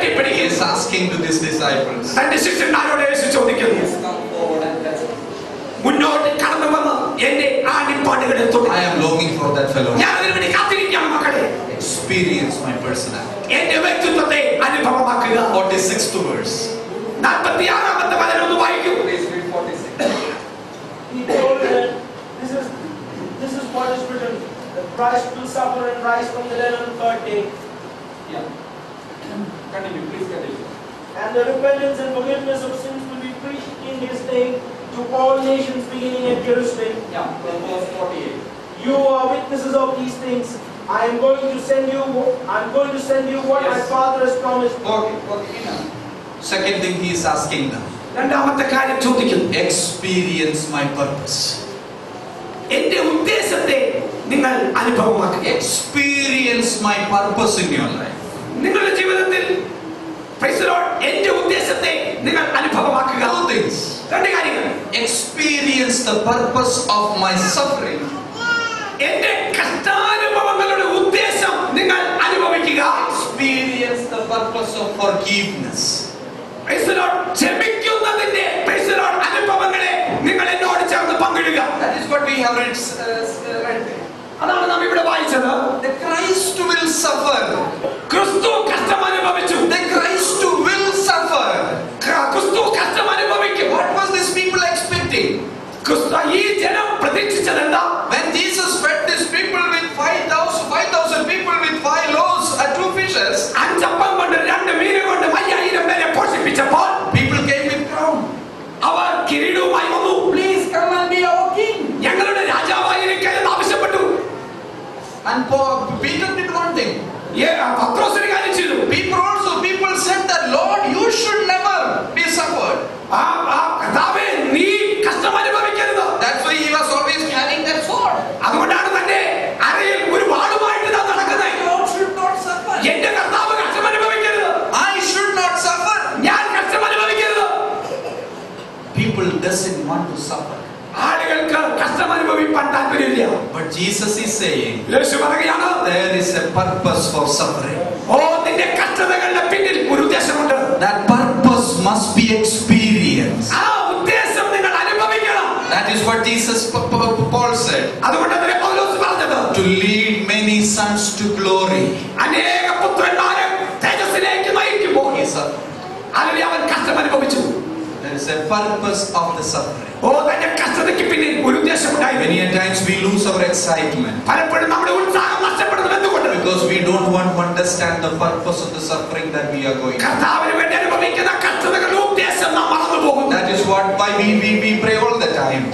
He is asking to these disciples. I am longing for that fellowship. Experience my personality. 46th verse. He told them, this is what is written, that Christ will suffer and rise from the dead on the third day. Yeah. Continue, please continue. And the repentance and forgiveness of sins will be preached in His name to all nations beginning at Jerusalem. Yeah, from verse 48. You are witnesses of these things. I am going to send you what my Father has promised. Okay, enough. Second thing he is asking them. Experience my purpose. Experience my purpose in your life. Two things. Experience the purpose of my suffering. Experience the purpose of forgiveness. That is what we have read. The Christ will suffer. The Christ will suffer. What was these people expecting? When Jesus fed these people with 5,000 people with 5 loaves and 2 fishes, people came with crown. Please come and be our king. And Peter did one thing. People said that, Lord, you should never be suffered. That's why he was always carrying that sword. Lord should not suffer. I should not suffer. People doesn't want to suffer. But Jesus is saying there is a purpose for suffering. That purpose must be experienced. That is what Jesus Paul said. To lead many sons to glory. There is a purpose of the suffering. Many times we lose our excitement because we don't want to understand the purpose of the suffering that we are going through. That is why we pray all the time.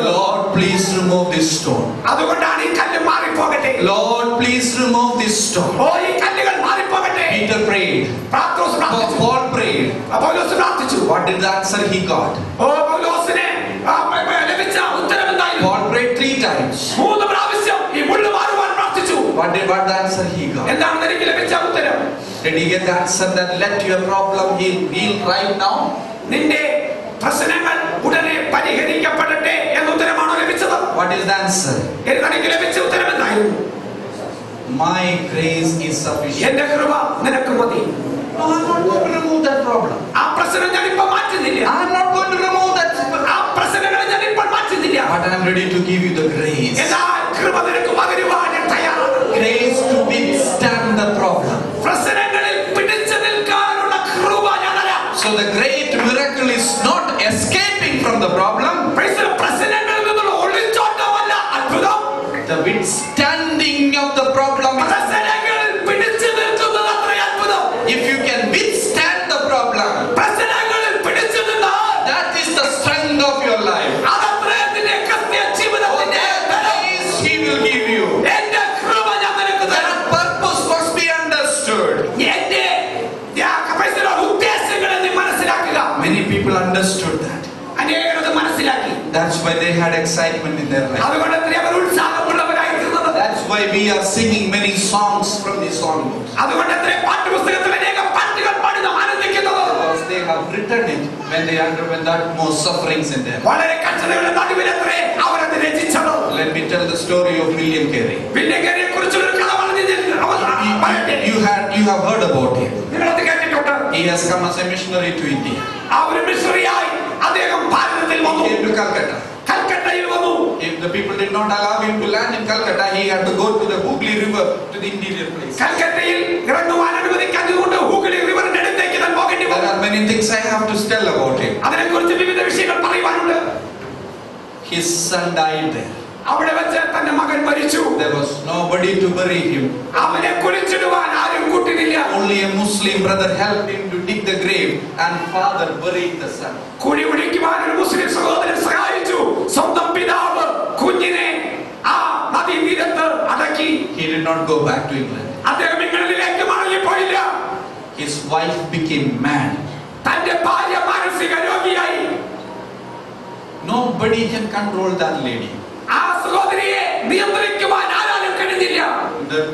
Lord, please remove this stone. Lord, please remove this stone. Peter prayed. Paul prayed. What did the answer he got? Paul prayed 3 times. What the answer he got? Did he get the answer that let your problem heal right now? What is the answer? My grace is sufficient. No, I'm not going to remove that problem. I'm not going to remove that. But I'm ready to give you the grace. Grace to withstand the problem. So the great miracle is not escaping from the problem. The withstanding of the problem. If you can withstand the problem, that is the strength of your life. He will give you. That purpose must be understood. Many people understood that. That's why they had excitement in their life. That's why we are singing many songs from these songbooks. Because they have written it when they underwent the most sufferings in their life. Let me tell the story of William Carey. You have heard of about him. നിങ്ങളത് കേട്ടിട്ടുണ്ട്. He has come as a missionary to India. ആ ഒരു മിഷണറിയായി അദ്ദേഹം ഭാരതത്തിൽ He വന്നു. came to Calcutta. കൽക്കട്ടയിൽ വന്നു. If the people did not allow him to land in Calcutta, he had to go to the Hooghly River, to the interior place. കൽക്കട്ടയിൽ ഇറങ്ങുവാൻ അനുവദിക്കാത്തതുകൊണ്ട് ഹൂഗ്ലി റിവറിന്റെ അടുത്തേക്ക് താൻ പോകേണ്ടി There വന്നു. are many things I have to tell about him. അതിനെക്കുറിച്ച് വിവിധ വിഷയങ്ങൾ പറയുവാനുണ്ട്. His son died there. അവിടെ വെച്ച് തന്റെ മകൻ മരിച്ചു. There was nobody to bury him. അവനെ കുഴിച്ചിടുവാൻ ആരും കൂട്ടിനില്ല. Only a Muslim brother helped him to dig the grave, and father buried the son. കുഴി കുഴിക്കുവാൻ ഒരു മുസ്ലിം സഹോദരൻ സഹായിച്ചു. സ്വന്തം പിതാവ് കുഞ്ഞിനെ ആ നദീതീരത്ത് അടക്കി. He did not go back to England. അദ്ദേഹം ഇംഗ്ലണ്ടിലേക്ക് മടങ്ങിപ്പോയില്ല. His wife became mad. തന്റെ ഭാര്യ മാനസിക രോഗിയായി. Nobody can control that lady. ആ സഹോദരിയെ നിയന്ത്രിക്കുവാൻ ആരാലും കഴിഞ്ഞില്ല.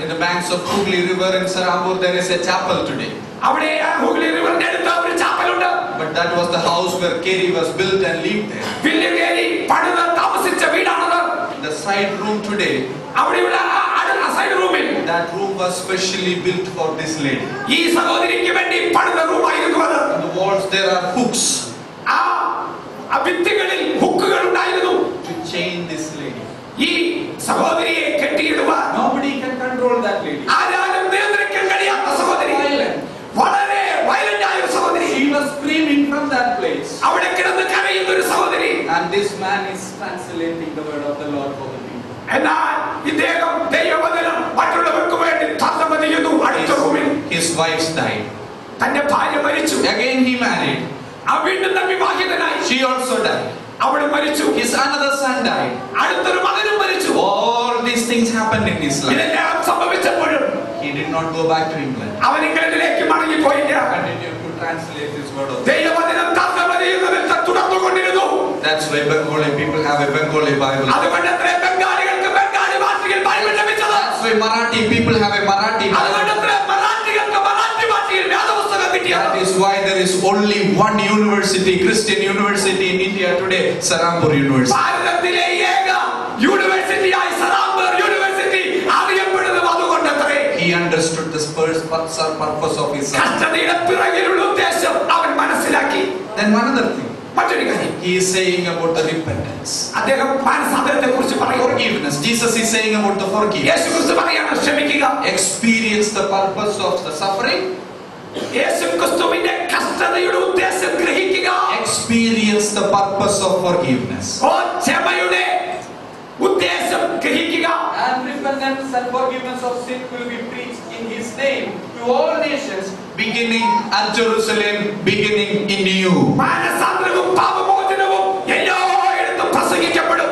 In the banks of Hooghly River in Sarambur, there is a chapel today. അവിടെ ഹൂഗ്ലി റിവറിന്റെ അടുത്ത് ഒരു ചാപ്പലുണ്ട്. But that was the house where Carey was built and lived there. William Carey പണിത് താമസിച്ച വീടാണത്. The side room today, അവിടെയുള്ള ആ side റൂമിൽ that room was specially built for this lady. ഈ സഹോദരിക്ക് വേണ്ടി പണിത റൂമായിരുന്നു അത്. On the walls there are hooks ആ ഭിത്തികളിൽ ഹുക്കുകൾ ഉണ്ടായിരുന്നു. to chain this lady. ഈ സഹോദരിയെ കെട്ടിയിടുവാൻ Nobody can control that lady. ആരാലും നിയന്ത്രിക്കാൻ കഴിയാത്ത സഹോദരി. Violent. വളരെ വയലന്റ് ആയ ഒരു സഹോദരി. She was screaming from that place. അവിടെ കിടന്ന് കരയുന്ന ഒരു സഹോദരി. And this man is translating the word of the Lord for the people. എന്നാൽ ഇദ്ദേഹം ദൈവവചനം മറ്റുള്ളവർക്ക് വേണ്ടി തർജ്ജമ ചെയ്യുന്നു. അടുത്ത റൂമിൽ His wife died. തന്റെ ഭാര്യ മരിച്ചു. Again he married. ആ വീണ്ടും താൻ വിവാഹിതനായി. She also died. അവൾ മരിച്ചു. His another son died. അടുത്തൊരു മകനും മരിച്ചു. All these things happened in his life. ഇതെല്ലാം സംഭവിച്ചപ്പോഴും He did not go back to England. അവൻ ഇംഗ്ലണ്ടിലേക്ക് മടങ്ങിപ്പോയില്ല. Continued to translate this word of God. ദൈവവചനം തർജ്ജമ ചെയ്യുന്നതിൽ തുടർന്നുകൊണ്ടിരുന്നു. That's why Bengali people have a Bengali Bible. അതുകൊണ്ട് ബംഗാളികൾക്ക് ബംഗാളി ഭാഷയിൽ ബൈബിൾ ലഭിച്ചത്. That's why Marathi people have a Marathi അതുകൊണ്ട് Bible. മറാഠികൾക്ക് Marathi ഭാഷയിൽ വേദപുസ്തകം കിട്ടിയത്. That is why there is only one university, Christian university in India today, Sarambur University. ഭാരതത്തിലെ ഏക യൂണിവേഴ്സിറ്റിയായി Serampore university അറിയപ്പെടുന്നത് അതുകൊണ്ടത്രേ. He understood the purpose of his son. കഷ്ടതയുടെ പിറകിലുള്ള ഉദ്ദേശം അവൻ മനസ്സിലാക്കി. Then one other thing, മറ്റൊരു കാര്യം he is saying about the repentance, അദ്ദേഹം മാനസാന്തരത്തെ കുറിച്ച് പറയുന്നു. forgiveness. Jesus is saying about the forgiveness. യേശുക്രിസ്തു പറയാണ് ക്ഷമിക്കുക. Experience the purpose of the suffering. യേശുക്രിസ്തുവിന്റെ കഷ്ടതയുടെ ഉദ്ദേശം ഗ്രഹിക്കുക. Experience the purpose of forgiveness. ഓ ക്ഷമയുടെ ഉദ്ദേശം ഗ്രഹിക്കുക. And repentance and forgiveness of sin will be preached in his name to all nations. Beginning at Jerusalem, beginning in you. മാനസാന്തരവും പാപമോചനവും എല്ലായിടത്തും പ്രസംഗിക്കപ്പെടും.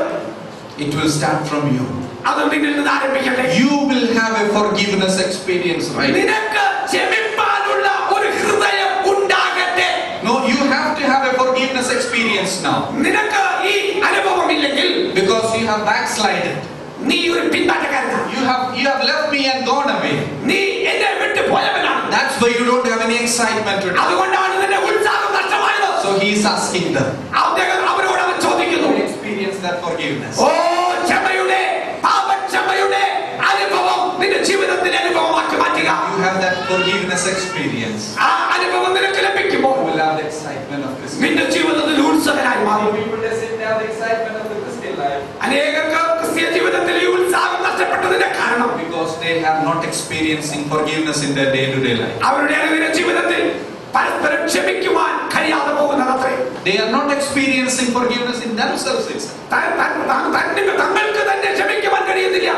It will start from you. അത് നിന്നിൽ നിന്ന് ആരംഭിക്കട്ടെ. You will have a forgiveness experience right now. നിനക്ക് ക്ഷമിപ്പാനുള്ള ഒരു ഹൃദയം ഉണ്ടാകട്ടെ. No, you have to have a forgiveness experience now. നിനക്ക് ഈ അനുഭവമില്ലെങ്കിൽ Because you have backslided. നീ ഒരു പിന്മാറ്റക്കാരനാണ്. You have left me and gone away. നീ എന്നെ വിട്ടു പോയവനാണ്. That's why you don't have any excitement today. അതുകൊണ്ടാണ് നിന്റെ ഉത്സാഹം നഷ്ടമായത്. So he is asking them, അവരോട് അവൻ ചോദിക്കുന്നു, experience that forgiveness. ഓ ക്ഷമയുടെ പാപക്ഷമയുടെ അനുഭവം നിന്റെ ജീവിതത്തിന്റെ അനുഭവമാക്കി മാറ്റുക. You have that forgiveness experience. ആ അനുഭവം നിനക്ക് ലഭിക്കുമ്പോൾ You will have the excitement of Christian. നിന്റെ ജീവിതത്തിൽ ഉത്സാഹനായി മാറും. People they say they have the excitement of the Christian life അനേകർക്ക് ക്രിസ്തീയ ജീവിതത്തിൽ ഈ ഉത്സാഹം നഷ്ടപ്പെട്ടതിന്റെ കാരണം Because they have not experiencing forgiveness in their day-to-day life. അവരുടെ അനുദിന ജീവിതത്തിൽ പരസ്പരം ക്ഷമിക്കുവാൻ കഴിയാതെ പോകുന്നതത്രേ. They are not experiencing forgiveness in themselves itself. തങ്ങൾക്ക് തന്നെ ക്ഷമിക്കുവാൻ കഴിയുന്നില്ല.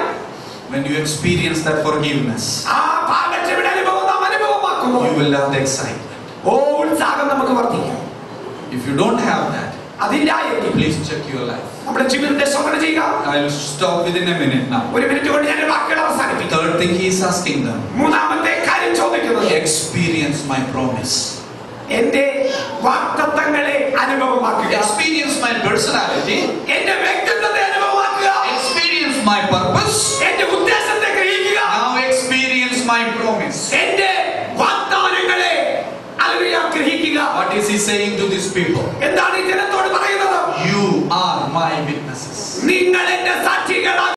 When you experience that forgiveness, ആ പാപക്ഷമയുടെ അനുഭവം നാം അനുഭവമാക്കുമ്പോൾ you will have the excitement. ഓ ഉത്സാഹം നമുക്ക് വർദ്ധിക്കും. If you don't have that, അതില്ലായെങ്കിൽ please check your life. നമ്മുടെ ജീവിതത്തെ ശോധന ചെയ്യുക. I will stop within a minute now. ഒരു മിനിറ്റ് കൊണ്ട് ഞാൻ വാക്കുകൾ അവസാനിപ്പിക്കും. Third thing he is asking them, മൂന്നാമത്തെ കാര്യം ചോദിക്കുന്നത്, experience my promise. എന്റെ വാഗ്ദത്തങ്ങളെ അനുഭവമാക്കുക. Experience my personality. എന്റെ വ്യക്തിത്വത്തെ അനുഭവമാക്കുക. Experience my purpose. എന്റെ ഉദ്ദേശത്തെ ഗ്രഹിക്കുക. Now experience my promise. എന്റെ വാഗ്ദാനങ്ങളെ ഗ്രഹിക്കുക. What is he saying to these people? എന്താണ് ഈ ജനത്തോട് പറയുന്നത്? You are my witnesses. നിങ്ങൾ എന്റെ സാക്ഷികളാണ്.